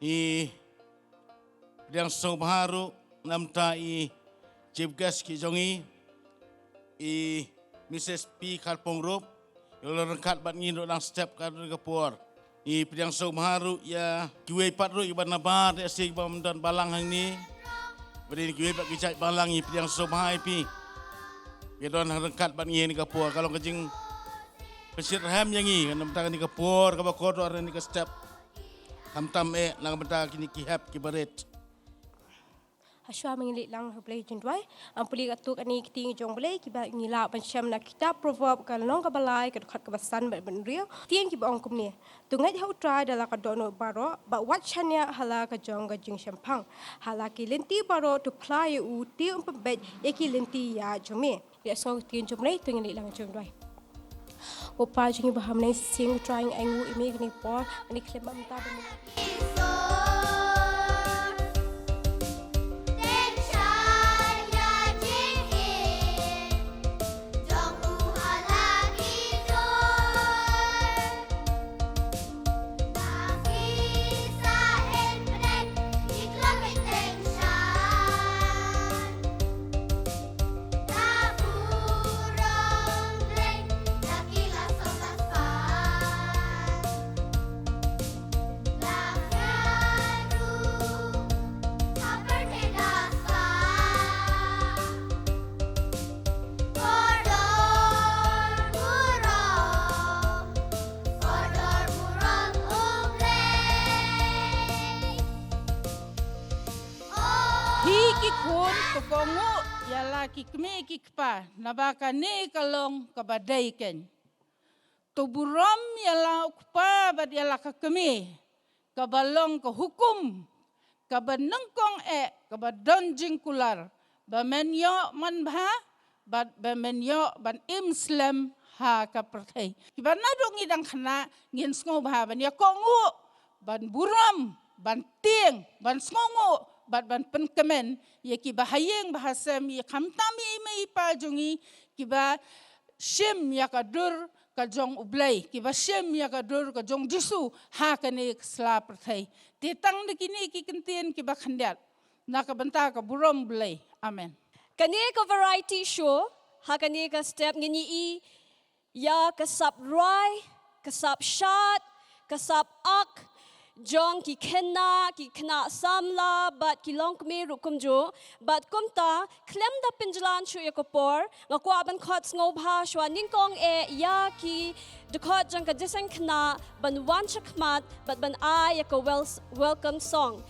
yang so baharu namta Jkbp ki jongi Mrs. P kalpong rup yolo rengkat bat nginduk nang step kadang kapur pedang so baharu ya kiwei patru iban nabar ya sig bam dan balang hang ni beri kiwei bat kicai balang pedang so bahai pi gedon rengkat bat ngin kapur kalau kejing pesir ham yang ni namta ni kapur ka bakodor ni ka step tam nang benda kini kihap kibaret Aswa mengilik lang Blei jingduwai ampuli katuk ani kiting jong Blei kiba ngila pancam na kita proverb kalong kabalai kadukhat kabasan ban real tiang kiba ong kumni tungai hau try dala kadono baro ba watchanya hala ka jong ka jing shampang hala ki lenti baro to play u ti umpet yaki lenti ya jome ya so tiang jong Blei tungai lang jingduwai opa jingi baham nei sing trying angu imi ni por ani klem mta ban ki kme ki kpa nabaka ne kalong kabadai ken to buram yala ukpa bad yala ka kme kabalong ka hukum kabanengkong kabadon jingkular bamenyo man bha bad bamenyo ban imslam ha ka perthai kibana dong idang khana ngin sngo bha ban ya kongu ban buram ban tieng ban sngongo ban penkemen ya kiba hayeng bahasam ya kamtami mai pa jongi kiba shem ya kadur ka jong ublai kiba shem ya kadur ka jong jisu ha kane sla perthai tetang de kini ki kentien kiba khandiat na ka banta ka burom blai amen kani ka variety show ha kani ka step ngini i ya kasap rai kasap shot kasap ak jong ki kena samla bat ki long kme rukum jo bat kumta klem da pinjlan chu yakopor ngakwa ban khot ngo bha shwa ningkong ya ki de khot jang ka jisang khna ban wan chakmat bat ban I yak welcome song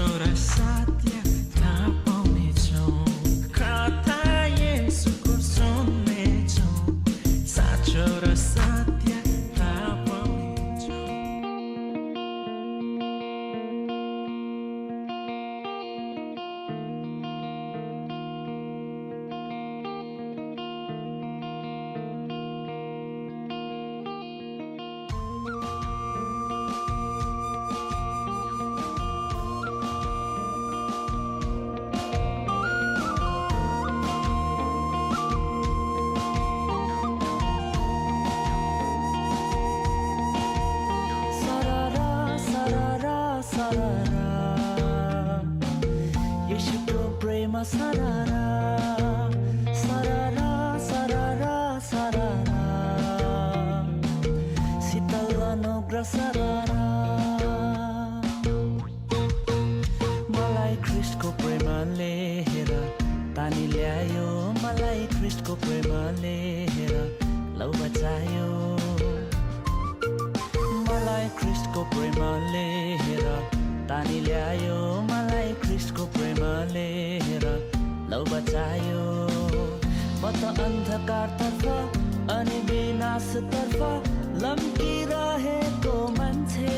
Sachora satya tapone chong Kata Yesu koson me chong Sachora satya tapone chong Sarara, sarara, sarara Yesu ko prema sarara Sarara, sarara, sarara Sitala nogra sarara Malai Christ ko prema lehera Tani ल्यायो मलाई Christ ko prema lehera Lau bacayo मलाई Christको प्रेमले हेर तानी ल्यायो मलाई Christको प्रेमले हेर लौ बचायो म त अन्धकारतर्फ अनि विनाशतर्फ लम्किरहेको मान्छे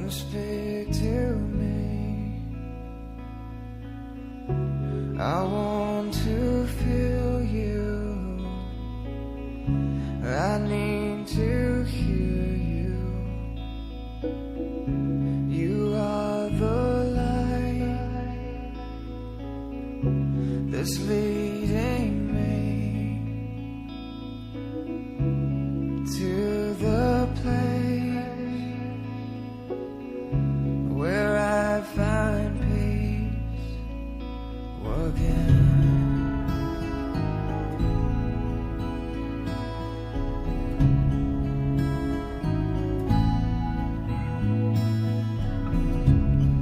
Speak to me. I want to feel you. I need to hear you. You are the light that's leading me to the place where I find peace again.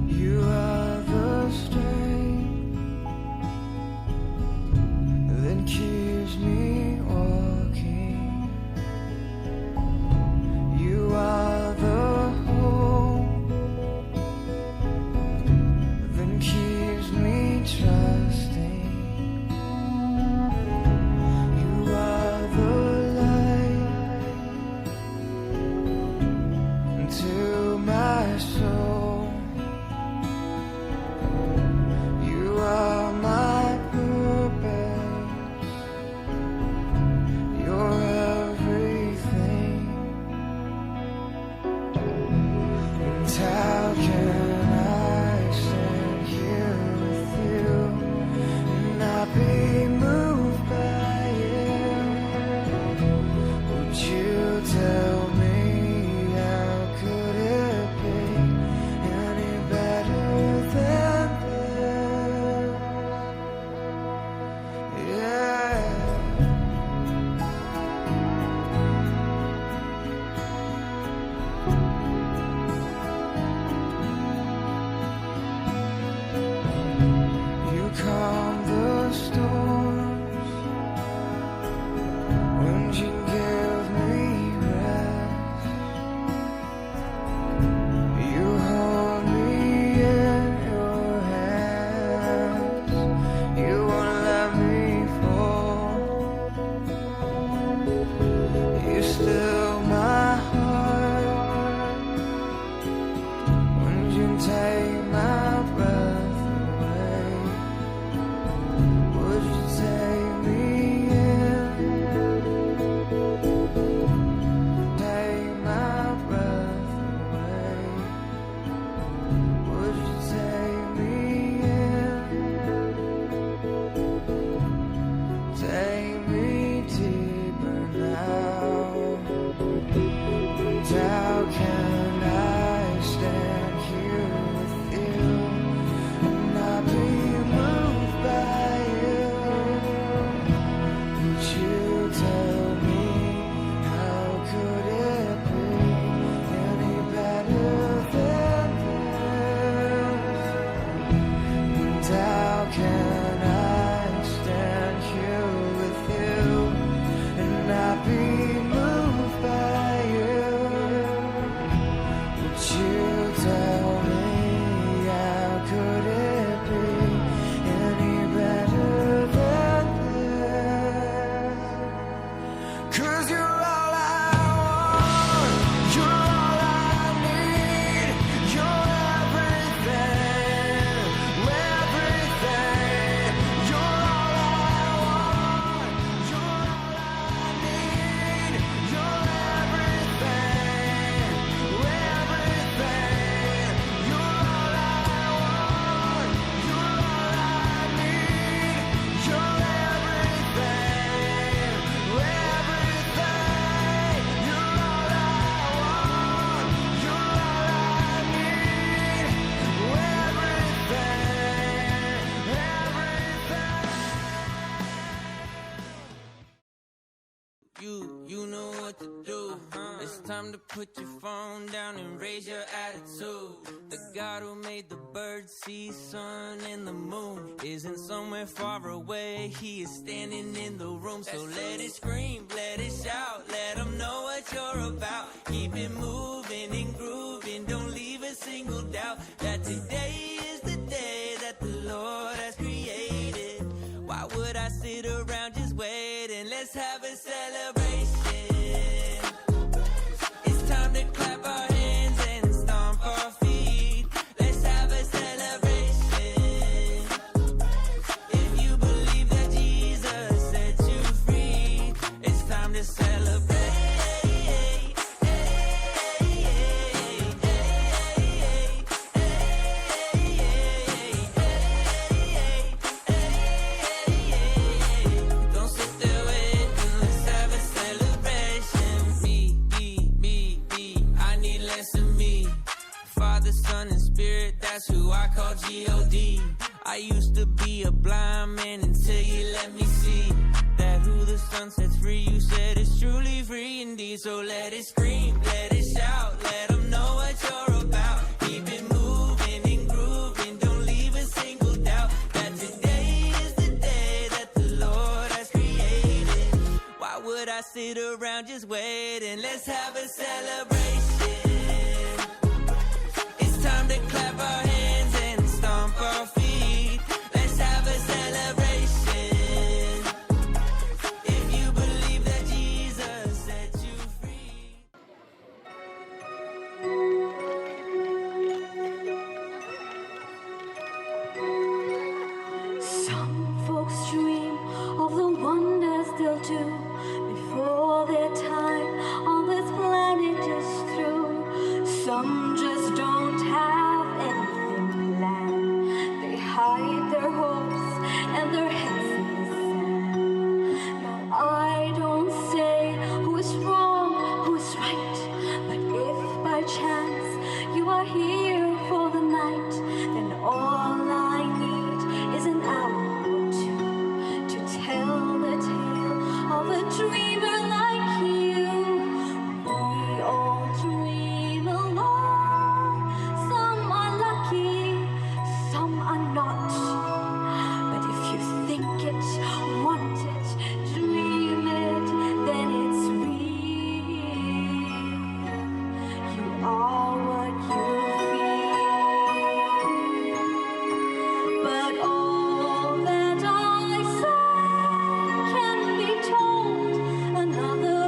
You are the strength put your phone down and raise your attitude. The God who made the birds, sea, sun, and the moon isn't somewhere far away. He is standing in the room. So let it scream, let it shout, let him know what you're about. Keep it moving and grooving, don't leave a single doubt that today is the day that the Lord has created. Why would I sit around just waiting? Let's have a celebration. It's time to clap our hands and stomp our feet. Let's have a celebration. If you believe that Jesus set you free, it's time to celebrate. Don't sit there waiting, let's have a celebration. Me, I need less of me. Father, Son, and Spirit, that's who I call G-O-D. I used to be a blind man until you let me see that who the Son sets free, you said is truly free indeed. So let it scream, let it shout, let them know what you're about. Keep it moving and grooving, don't leave a single doubt that today is the day that the Lord has created. Why would I sit around just waiting? Let's have a celebration. It's time to clap our hands and stomp our feet. Let's have a celebration. If you believe that Jesus set you free. Some folks dream of the wonders they'll do before their time on this planet is through. Some just don't have anything planned. They hide their hopes and their heads in the sand. Now I don't say who is wrong, who is right, but if by chance you are here for the night, then all I need is an hour or two to tell the tale of a dreamer like you. We all dream alone. Some are lucky, some are not. But if you think it, want it, dream it, then it's real. You are what you feel. But all that I say can be told another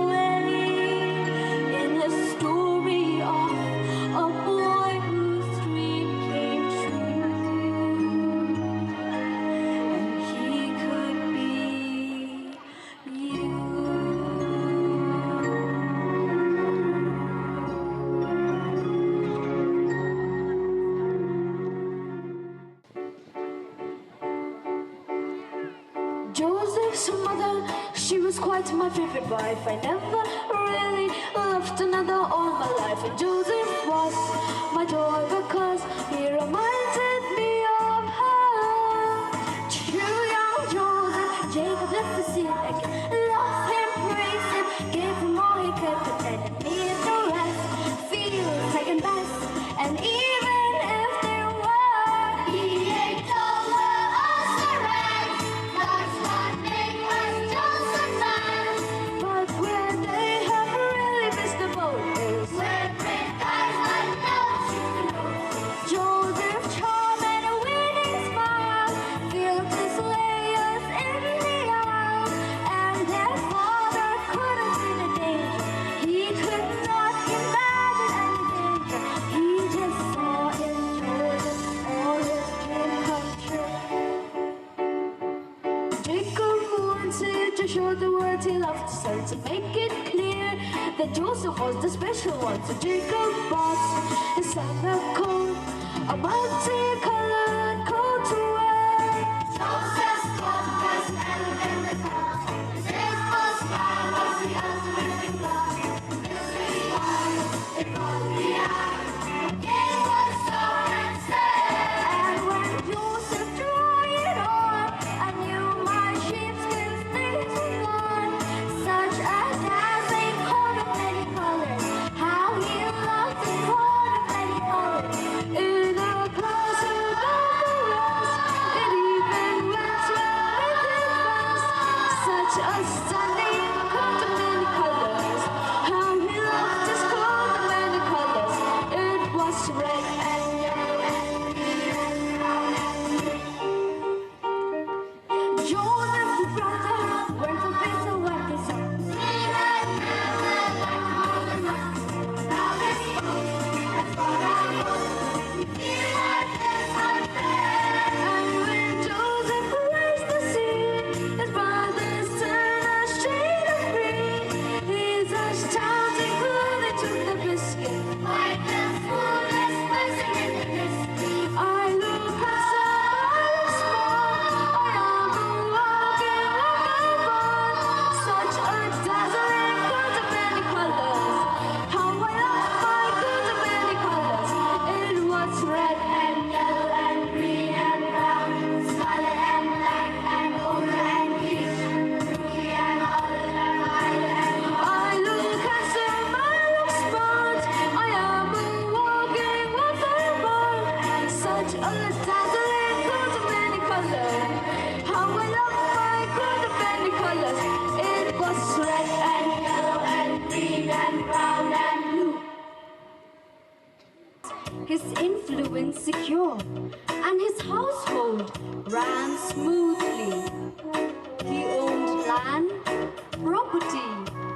way, in a story of a boy whose dream came true, and he could be you. Joseph's mother, she was quite my favorite wife. I never really loved another all my life. And Joseph was my joy because he reminded me of her. True young Joseph, Jacob left the scene again. Love him, praise him, gave him all he could, but then it needed the rest. Feel second best, and even if there were, he ate over us the rest. That's what made us Joseph's sons. But where they have really missed the boat is where great guys like those you know. Joseph, charm and a winning smile, filled his layers in the aisle, and their father couldn't see the danger. He could not imagine any danger. He just saw in Joseph all his dream come true. Jacob wanted to show the world he loved, so to make it clear that Joseph was the special one. So Jacob bought his son a coat, a multicolored coat to wear. Joseph's coat was elegant and proud. His faithful smile was the ultimate in love. Mystery wise, it was the eye. It was so and sad. And when Joseph tried it on, I knew my sheepskin things were gone. Such a dazzling coat of many colors red and yellow and green and brown and blue. Joseph's brother went to battle when he saw now this boat has got a boat. Feel like there's something. And when Joseph raised the sea, his brothers turned a shade of green. He's a shouting when they took the biscuit. Like the foolish person in the biscuit. I look handsome, I look small. I am walking like a bird. Such a dazzling coat of many colors. How I love my coat of many colors. It was red and yellow and green and brown, scarlet and black and gold and peach, ruby and olive and violet. I look handsome, I look smart. I am walking with a bird. Such a dazzling coat of many colors. How I love my coat of many colors. It was red and yellow and green and brown and blue. His influence secure, and his household ran smoothly. He owned land, property,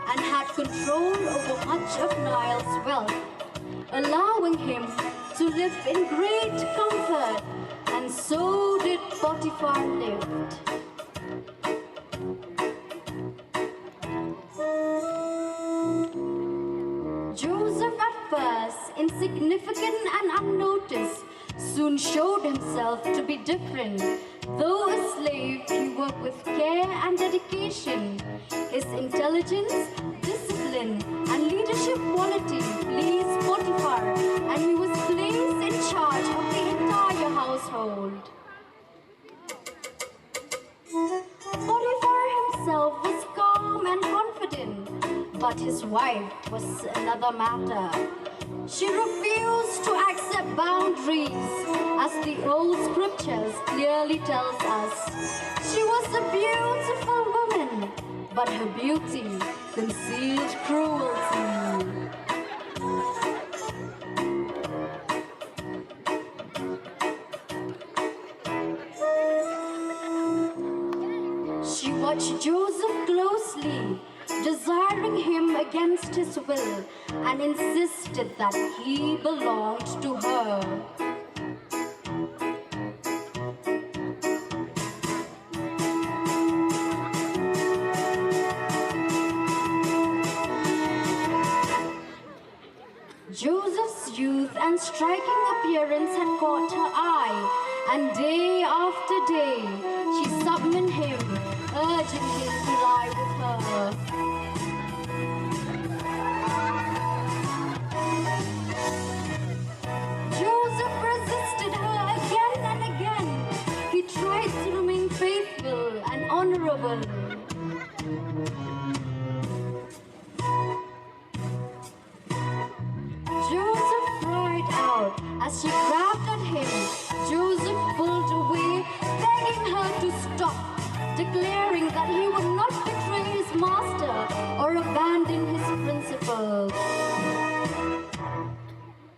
and had control over much of Nile's wealth, allowing him to live in great comfort, and so did Potiphar lived. Joseph, at first insignificant and unnoticed, soon showed himself to be different. Though a slave, he worked with care and dedication. His intelligence, discipline, and leadership qualities pleased Potiphar, and he was placed in charge of the entire household. Potiphar himself was calm and confident, but his wife was another matter. She refused to accept boundaries, as the old scriptures clearly tells us. She was a beautiful woman, but her beauty concealed cruelty. She watched Joseph closely, desiring him against his will, and insisted that he belonged to her. Joseph's youth and striking appearance had caught her eye, and day after day she summoned him, urging him to lie with her. Joseph resisted her again and again. He tried to remain faithful and honorable. Joseph cried out as she grabbed at him. Joseph pulled away, begging her to stop, declaring that he would not betray his master or abandon his principles.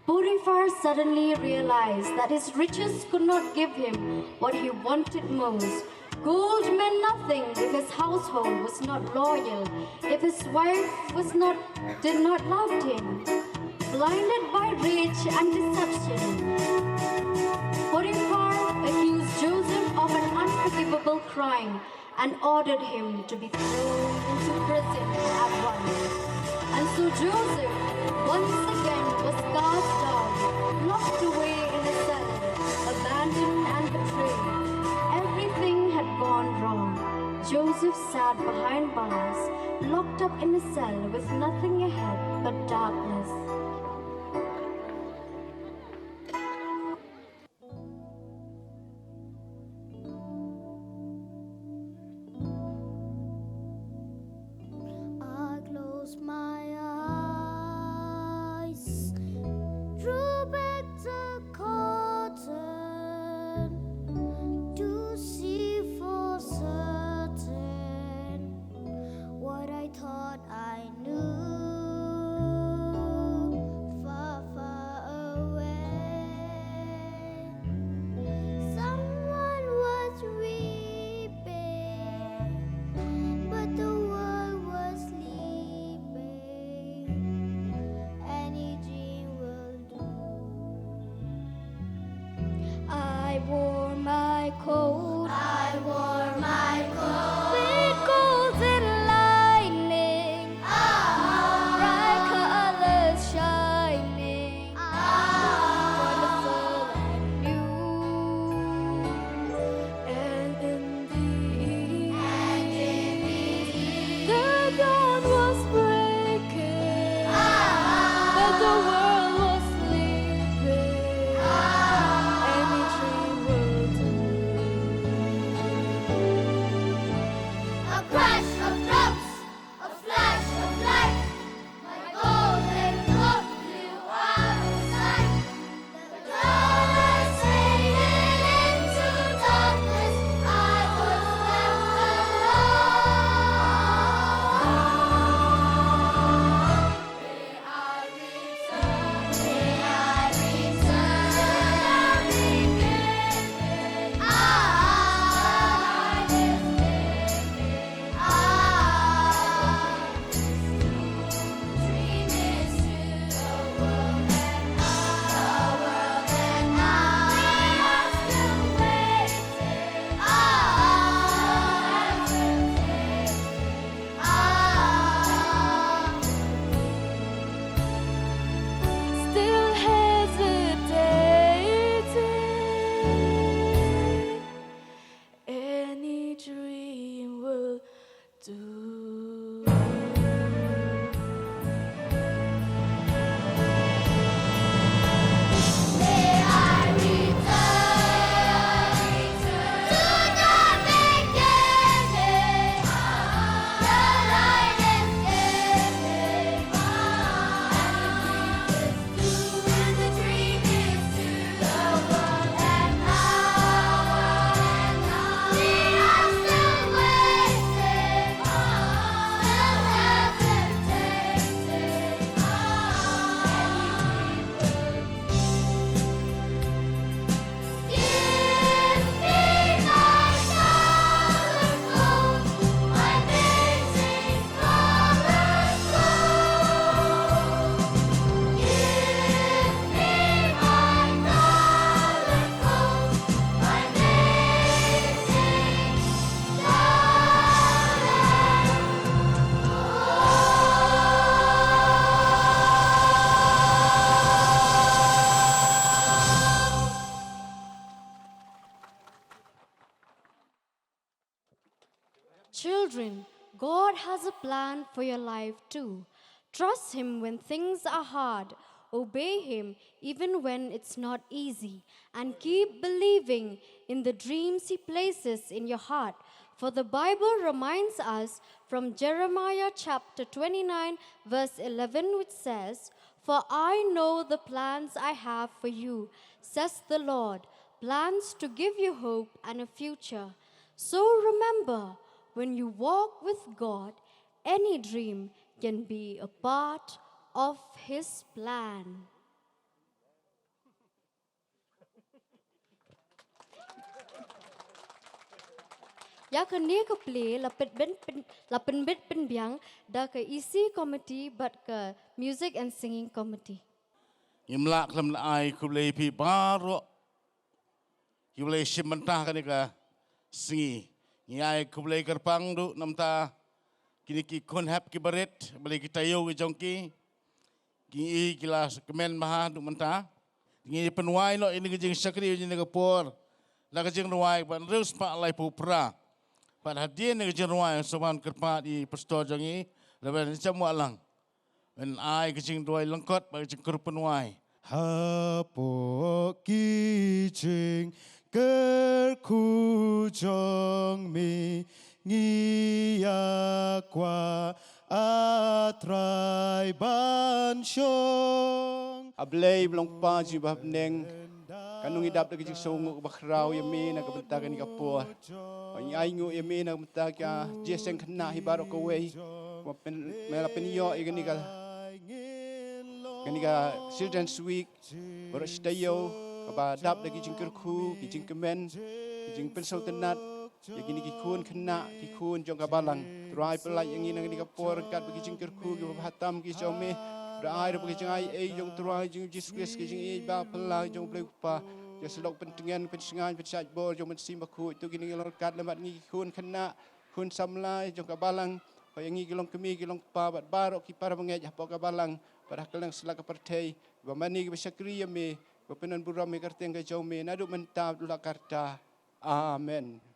Potiphar suddenly realized that his riches could not give him what he wanted most. Gold meant nothing if his household was not loyal, if his wife did not love him. Blinded by rage and deception, Potiphar accused Joseph of an unforgivable crime and ordered him to be thrown into prison at once. And so Joseph once again was cast out, locked away in a cell, abandoned and betrayed. Everything had gone wrong. Joseph sat behind bars, locked up in a cell with nothing ahead but darkness. I close my eyes, drew back the curtain to see for certain what I thought I knew. coat. I wore my coat with golden lining, bright colors shining, wonderful and new. And in the evening, the dawn was breaking, but the world was sleeping. Any dream will do. A crash of drums, a flash of light, my golden coat flew out of sight. The colors faded into darkness, I was left alone. May I return, I'm beginning. Dream is to the world and I are still waiting. Still hesitating. Any dream will do. May I return to the beginning. The light is giving, and the dream is to the world and we are still waiting, still hesitating. Give me my colorful, my amazing colorful. Give me my colorful, my Children, God has a plan for your life too. Trust Him when things are hard. Obey Him even when it's not easy. And keep believing in the dreams He places in your heart. For the Bible reminds us from Jeremiah chapter 29 verse 11, which says, "For I know the plans I have for you, says the Lord, plans to give you hope and a future." So remember, when you walk with God, any dream can be a part of His plan. Ya kini ke play lapen bit penbiang da ke isi committee but ke music and singing committee. Imlak lam ai kublai pi baro. Kublai simantah kan ka singi. Ngai kublai kyrpang du namta kini ki konhap ki baret beli kita yo ki jongki. Kini kilas kemen maha du manta. Kini penuai lo ini kejing sakri ini kepor. La kejing ruai ban reus pa lai pupra. Pan hadiah ni kejing ruai soban kerpa di pastor jongi. Lepas ni camu alang. Dan ai kejing ruai lengkot bagi kejing penuai. Hapo kijing kyrkhu jong mi ngiyakwa atrai ban syong. Blei belong pa jibab neng kanung idap da kijing sunguk bakrau yami na kabentakan kapua. Ai ai ngu yami na kabentaka Jingiaseng Kynthei K.J.P melapen yo igani ka Children's Week berstayo kaba dap da kijing kyrkhu kijing kemen kijing pensau tenat yagini kikun kena kikun jong kabalang try pelai yang ini kapor kat kijing kyrkhu ki hatam ki jome Rai dah pergi cengai jong turai jong Jesus kijing ba pelai jong Blei Pa selok pentingan pensingan pensat bor jong mensi maku itu gini gelong kat lemat ngi kun kena kun samla jong kabalang kaya ngi gelong kemi gelong pa bat barok ki para mengej apa kabalang pada kelang selaka partai bamani ke besakri me bapenan buram me karteng ke jaume naduk mentap dula karta amen